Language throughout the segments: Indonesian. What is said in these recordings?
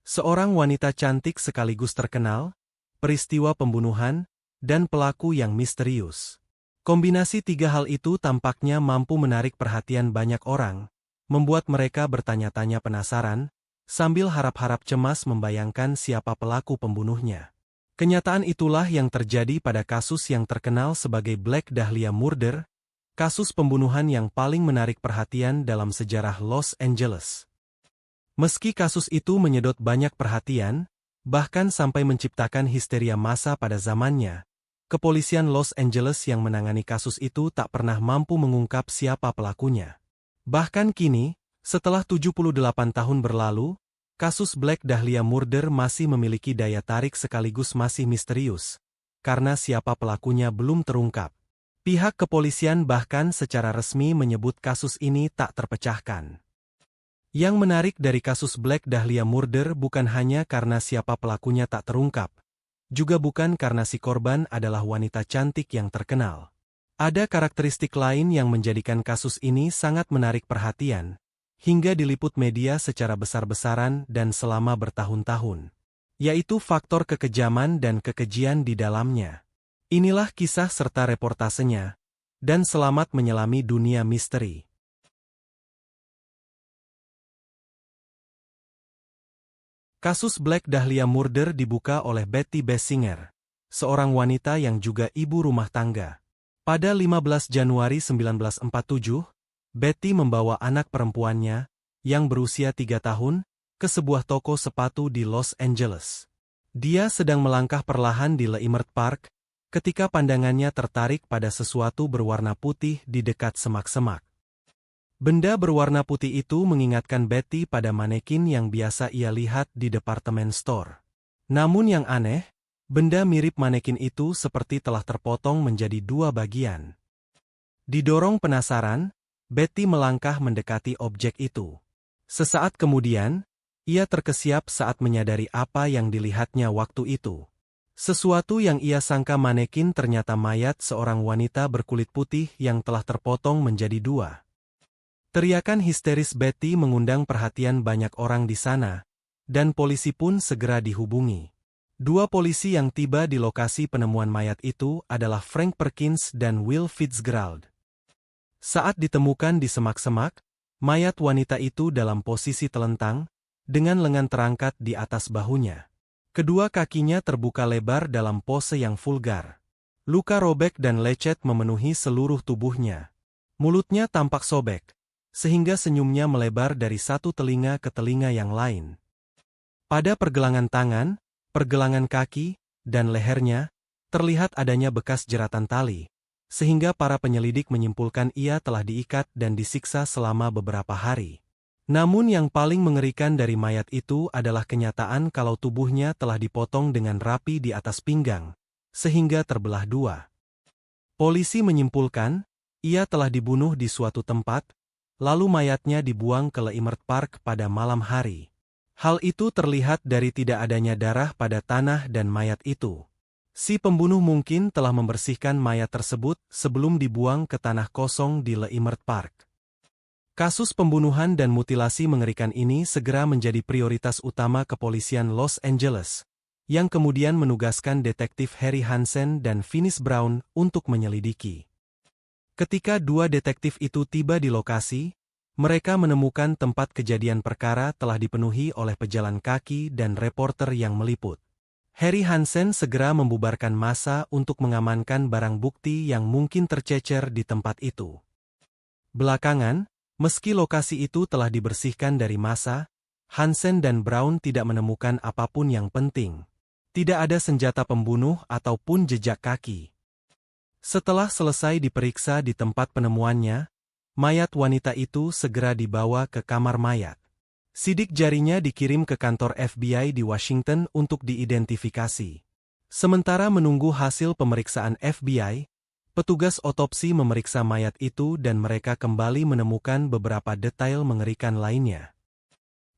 Seorang wanita cantik sekaligus terkenal, peristiwa pembunuhan, dan pelaku yang misterius. Kombinasi tiga hal itu tampaknya mampu menarik perhatian banyak orang, membuat mereka bertanya-tanya penasaran, sambil harap-harap cemas membayangkan siapa pelaku pembunuhnya. Kenyataan itulah yang terjadi pada kasus yang terkenal sebagai Black Dahlia Murder, kasus pembunuhan yang paling menarik perhatian dalam sejarah Los Angeles. Meski kasus itu menyedot banyak perhatian, bahkan sampai menciptakan histeria massa pada zamannya, kepolisian Los Angeles yang menangani kasus itu tak pernah mampu mengungkap siapa pelakunya. Bahkan kini, setelah 78 tahun berlalu, kasus Black Dahlia Murder masih memiliki daya tarik sekaligus masih misterius, karena siapa pelakunya belum terungkap. Pihak kepolisian bahkan secara resmi menyebut kasus ini tak terpecahkan. Yang menarik dari kasus Black Dahlia Murder bukan hanya karena siapa pelakunya tak terungkap, juga bukan karena si korban adalah wanita cantik yang terkenal. Ada karakteristik lain yang menjadikan kasus ini sangat menarik perhatian, hingga diliput media secara besar-besaran dan selama bertahun-tahun, yaitu faktor kekejaman dan kekejian di dalamnya. Inilah kisah serta reportasenya, dan selamat menyelami dunia misteri. Kasus Black Dahlia Murder dibuka oleh Betty Bessinger, seorang wanita yang juga ibu rumah tangga. Pada 15 Januari 1947, Betty membawa anak perempuannya, yang berusia 3 tahun, ke sebuah toko sepatu di Los Angeles. Dia sedang melangkah perlahan di Leimert Park, ketika pandangannya tertarik pada sesuatu berwarna putih di dekat semak-semak. Benda berwarna putih itu mengingatkan Betty pada manekin yang biasa ia lihat di departemen store. Namun yang aneh, benda mirip manekin itu seperti telah terpotong menjadi dua bagian. Didorong penasaran, Betty melangkah mendekati objek itu. Sesaat kemudian, ia terkesiap saat menyadari apa yang dilihatnya waktu itu. Sesuatu yang ia sangka manekin ternyata mayat seorang wanita berkulit putih yang telah terpotong menjadi dua. Teriakan histeris Betty mengundang perhatian banyak orang di sana, dan polisi pun segera dihubungi. Dua polisi yang tiba di lokasi penemuan mayat itu adalah Frank Perkins dan Will Fitzgerald. Saat ditemukan di semak-semak, mayat wanita itu dalam posisi telentang, dengan lengan terangkat di atas bahunya. Kedua kakinya terbuka lebar dalam pose yang vulgar. Luka robek dan lecet memenuhi seluruh tubuhnya. Mulutnya tampak sobek, sehingga senyumnya melebar dari satu telinga ke telinga yang lain. Pada pergelangan tangan, pergelangan kaki, dan lehernya, terlihat adanya bekas jeratan tali, sehingga para penyelidik menyimpulkan ia telah diikat dan disiksa selama beberapa hari. Namun yang paling mengerikan dari mayat itu adalah kenyataan kalau tubuhnya telah dipotong dengan rapi di atas pinggang, sehingga terbelah dua. Polisi menyimpulkan, ia telah dibunuh di suatu tempat, lalu mayatnya dibuang ke Leimert Park pada malam hari. Hal itu terlihat dari tidak adanya darah pada tanah dan mayat itu. Si pembunuh mungkin telah membersihkan mayat tersebut sebelum dibuang ke tanah kosong di Leimert Park. Kasus pembunuhan dan mutilasi mengerikan ini segera menjadi prioritas utama kepolisian Los Angeles, yang kemudian menugaskan detektif Harry Hansen dan Finis Brown untuk menyelidiki. Ketika dua detektif itu tiba di lokasi, mereka menemukan tempat kejadian perkara telah dipenuhi oleh pejalan kaki dan reporter yang meliput. Harry Hansen segera membubarkan massa untuk mengamankan barang bukti yang mungkin tercecer di tempat itu. Belakangan, meski lokasi itu telah dibersihkan dari massa, Hansen dan Brown tidak menemukan apapun yang penting. Tidak ada senjata pembunuh ataupun jejak kaki. Setelah selesai diperiksa di tempat penemuannya, mayat wanita itu segera dibawa ke kamar mayat. Sidik jarinya dikirim ke kantor FBI di Washington untuk diidentifikasi. Sementara menunggu hasil pemeriksaan FBI, petugas otopsi memeriksa mayat itu dan mereka kembali menemukan beberapa detail mengerikan lainnya.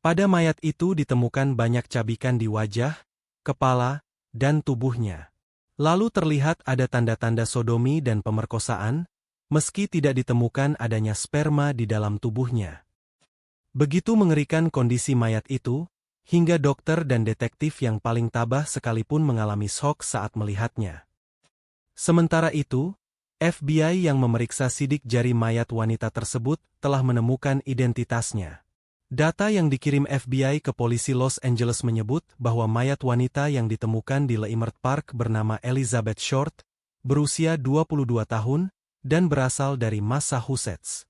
Pada mayat itu ditemukan banyak cabikan di wajah, kepala, dan tubuhnya. Lalu terlihat ada tanda-tanda sodomi dan pemerkosaan, meski tidak ditemukan adanya sperma di dalam tubuhnya. Begitu mengerikan kondisi mayat itu, hingga dokter dan detektif yang paling tabah sekalipun mengalami syok saat melihatnya. Sementara itu, FBI yang memeriksa sidik jari mayat wanita tersebut telah menemukan identitasnya. Data yang dikirim FBI ke polisi Los Angeles menyebut bahwa mayat wanita yang ditemukan di Leimert Park bernama Elizabeth Short, berusia 22 tahun, dan berasal dari Massachusetts.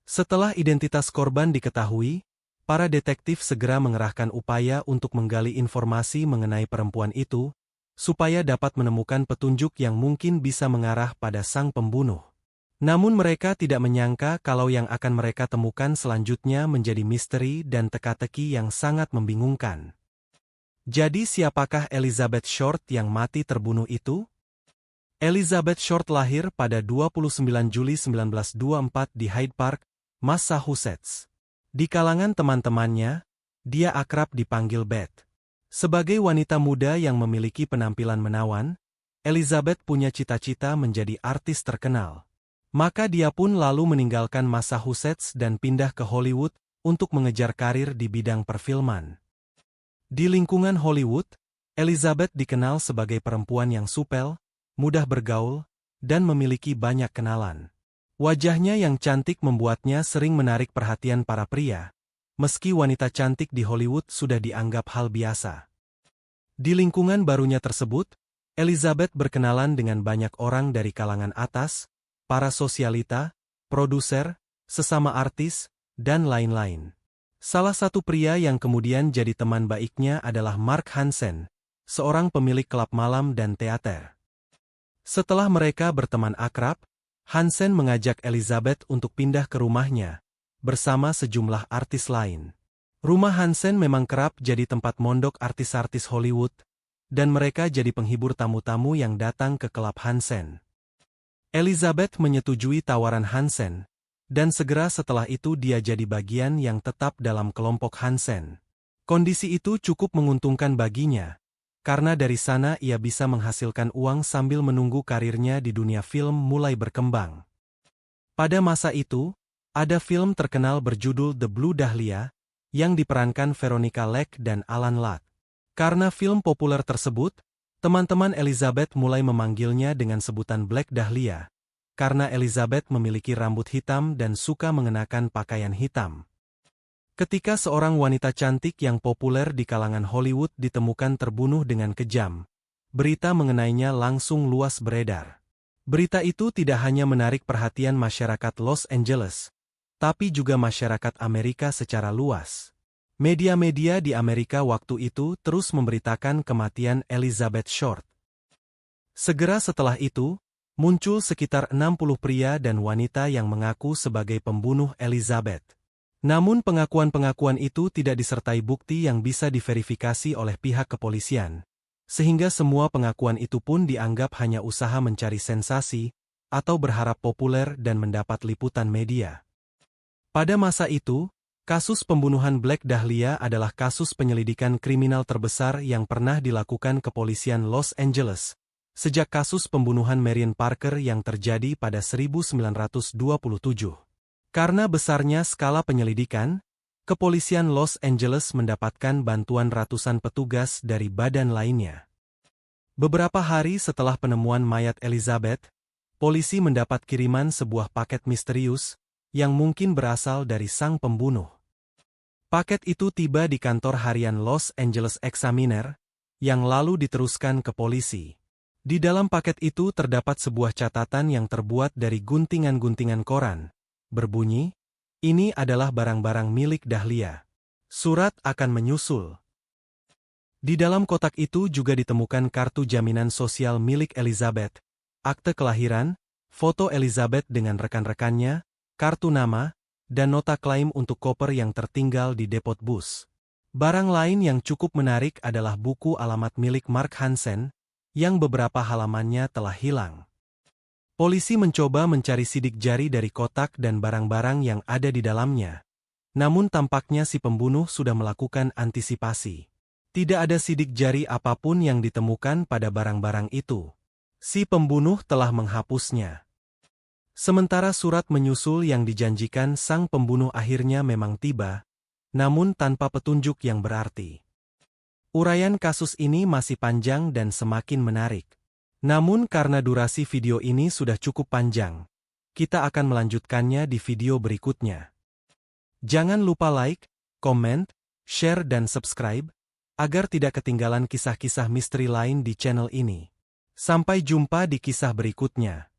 Setelah identitas korban diketahui, para detektif segera mengerahkan upaya untuk menggali informasi mengenai perempuan itu, supaya dapat menemukan petunjuk yang mungkin bisa mengarah pada sang pembunuh. Namun mereka tidak menyangka kalau yang akan mereka temukan selanjutnya menjadi misteri dan teka-teki yang sangat membingungkan. Jadi siapakah Elizabeth Short yang mati terbunuh itu? Elizabeth Short lahir pada 29 Juli 1924 di Hyde Park, Massachusetts. Di kalangan teman-temannya, dia akrab dipanggil Beth. Sebagai wanita muda yang memiliki penampilan menawan, Elizabeth punya cita-cita menjadi artis terkenal. Maka dia pun lalu meninggalkan Massachusetts dan pindah ke Hollywood untuk mengejar karir di bidang perfilman. Di lingkungan Hollywood, Elizabeth dikenal sebagai perempuan yang supel, mudah bergaul, dan memiliki banyak kenalan. Wajahnya yang cantik membuatnya sering menarik perhatian para pria, meski wanita cantik di Hollywood sudah dianggap hal biasa. Di lingkungan barunya tersebut, Elizabeth berkenalan dengan banyak orang dari kalangan atas, para sosialita, produser, sesama artis, dan lain-lain. Salah satu pria yang kemudian jadi teman baiknya adalah Mark Hansen, seorang pemilik klub malam dan teater. Setelah mereka berteman akrab, Hansen mengajak Elizabeth untuk pindah ke rumahnya, bersama sejumlah artis lain. Rumah Hansen memang kerap jadi tempat mondok artis-artis Hollywood, dan mereka jadi penghibur tamu-tamu yang datang ke klub Hansen. Elizabeth menyetujui tawaran Hansen, dan segera setelah itu dia jadi bagian yang tetap dalam kelompok Hansen. Kondisi itu cukup menguntungkan baginya, karena dari sana ia bisa menghasilkan uang sambil menunggu karirnya di dunia film mulai berkembang. Pada masa itu, ada film terkenal berjudul The Blue Dahlia, yang diperankan Veronica Lake dan Alan Ladd. Karena film populer tersebut, teman-teman Elizabeth mulai memanggilnya dengan sebutan Black Dahlia, karena Elizabeth memiliki rambut hitam dan suka mengenakan pakaian hitam. Ketika seorang wanita cantik yang populer di kalangan Hollywood ditemukan terbunuh dengan kejam, berita mengenainya langsung luas beredar. Berita itu tidak hanya menarik perhatian masyarakat Los Angeles, tapi juga masyarakat Amerika secara luas. Media-media di Amerika waktu itu terus memberitakan kematian Elizabeth Short. Segera setelah itu, muncul sekitar 60 pria dan wanita yang mengaku sebagai pembunuh Elizabeth. Namun pengakuan-pengakuan itu tidak disertai bukti yang bisa diverifikasi oleh pihak kepolisian, sehingga semua pengakuan itu pun dianggap hanya usaha mencari sensasi, atau berharap populer dan mendapat liputan media. Pada masa itu, kasus pembunuhan Black Dahlia adalah kasus penyelidikan kriminal terbesar yang pernah dilakukan kepolisian Los Angeles, sejak kasus pembunuhan Marion Parker yang terjadi pada 1927. Karena besarnya skala penyelidikan, kepolisian Los Angeles mendapatkan bantuan ratusan petugas dari badan lainnya. Beberapa hari setelah penemuan mayat Elizabeth, polisi mendapat kiriman sebuah paket misterius, yang mungkin berasal dari sang pembunuh. Paket itu tiba di kantor harian Los Angeles Examiner, yang lalu diteruskan ke polisi. Di dalam paket itu terdapat sebuah catatan yang terbuat dari guntingan-guntingan koran. Berbunyi, ini adalah barang-barang milik Dahlia. Surat akan menyusul. Di dalam kotak itu juga ditemukan kartu jaminan sosial milik Elizabeth, akte kelahiran, foto Elizabeth dengan rekan-rekannya, kartu nama, dan nota klaim untuk koper yang tertinggal di depot bus. Barang lain yang cukup menarik adalah buku alamat milik Mark Hansen, yang beberapa halamannya telah hilang. Polisi mencoba mencari sidik jari dari kotak dan barang-barang yang ada di dalamnya. Namun tampaknya si pembunuh sudah melakukan antisipasi. Tidak ada sidik jari apapun yang ditemukan pada barang-barang itu. Si pembunuh telah menghapusnya. Sementara surat menyusul yang dijanjikan sang pembunuh akhirnya memang tiba, namun tanpa petunjuk yang berarti. Uraian kasus ini masih panjang dan semakin menarik. Namun karena durasi video ini sudah cukup panjang, kita akan melanjutkannya di video berikutnya. Jangan lupa like, komen, share dan subscribe, agar tidak ketinggalan kisah-kisah misteri lain di channel ini. Sampai jumpa di kisah berikutnya.